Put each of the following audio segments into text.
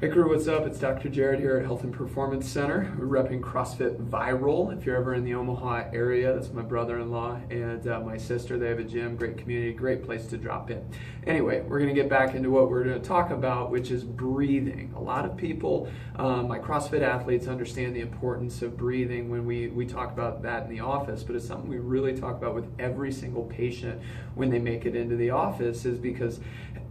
Hey crew, what's up? It's Dr. Jared here at Health and Performance Center. We're repping CrossFit Viral. If you're ever in the Omaha area, that's my brother-in-law and my sister. They have a gym, great community, great place to drop in. Anyway, we're going to get back into what we're going to talk about, which is breathing. A lot of people, my CrossFit athletes, understand the importance of breathing when we talk about that in the office, but it's something we really talk about with every single patient when they make it into the office, is because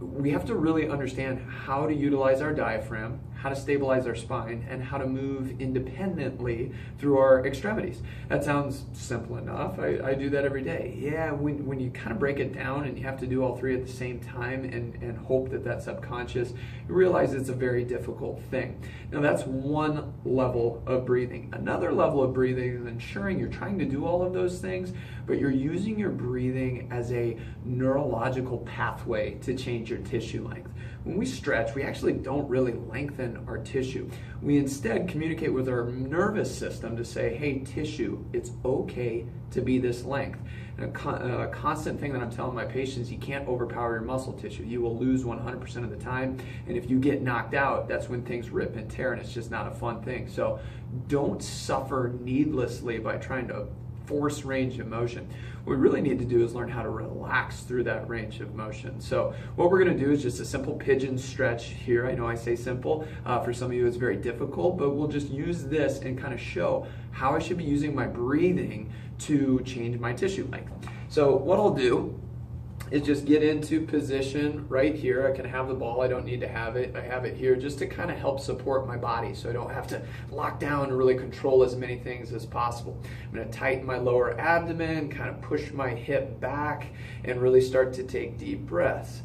we have to really understand how to utilize our diaphragm, how to stabilize our spine, and how to move independently through our extremities. That sounds simple enough. I do that every day. Yeah, when you kind of break it down and you have to do all three at the same time and hope that that's subconscious, you realize it's a very difficult thing. Now that's one level of breathing. Another level of breathing is ensuring you're trying to do all of those things, but you're using your breathing as a neurological pathway to change your tissue length. When we stretch, we actually don't really lengthen our tissue. We instead communicate with our nervous system to say, hey, tissue, it's okay to be this length. And a constant thing that I'm telling my patients, you can't overpower your muscle tissue. You will lose 100% of the time, and if you get knocked out, that's when things rip and tear, and it's just not a fun thing. So don't suffer needlessly by trying to force range of motion. What we really need to do is learn how to relax through that range of motion. So what we're going to do is just a simple pigeon stretch here. I know I say simple. For some of you it's very difficult, but we'll just use this and kind of show how I should be using my breathing to change my tissue length. So what I'll do is just get into position right here. I can have the ball, I don't need to have it. I have it here just to kind of help support my body so I don't have to lock down and really control as many things as possible. I'm going to tighten my lower abdomen, kind of push my hip back, and really start to take deep breaths.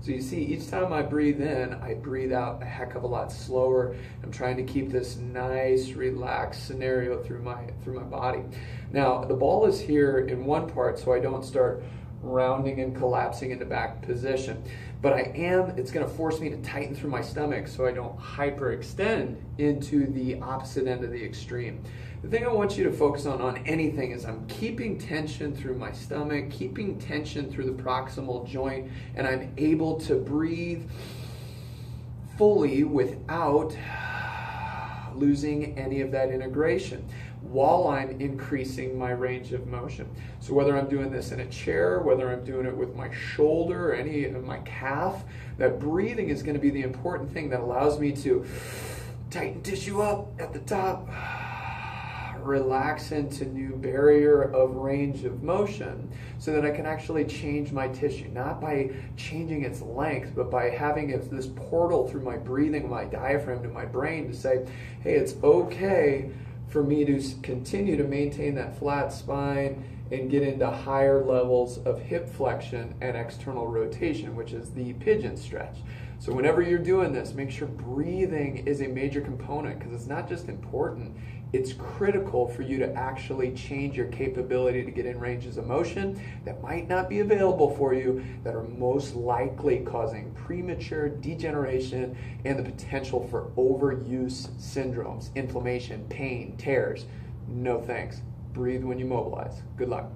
So you see, each time I breathe in, I breathe out a heck of a lot slower. I'm trying to keep this nice, relaxed scenario through my body. Now, the ball is here in one part, so I don't start rounding and collapsing into back position. But it's going to force me to tighten through my stomach so I don't hyperextend into the opposite end of the extreme. The thing I want you to focus on anything is I'm keeping tension through my stomach, keeping tension through the proximal joint, and I'm able to breathe fully without losing any of that integration while I'm increasing my range of motion. So whether I'm doing this in a chair, whether I'm doing it with my shoulder or any of my calf, that breathing is going to be the important thing that allows me to tighten tissue up at the top, relax into new barrier of range of motion so that I can actually change my tissue, not by changing its length, but by having this portal through my breathing, my diaphragm to my brain to say, hey, it's okay for me to continue to maintain that flat spine and get into higher levels of hip flexion and external rotation, which is the pigeon stretch. So whenever you're doing this, make sure breathing is a major component, because it's not just important, it's critical for you to actually change your capability to get in ranges of motion that might not be available for you, that are most likely causing premature degeneration and the potential for overuse syndromes, inflammation, pain, tears. No thanks. Breathe when you mobilize. Good luck.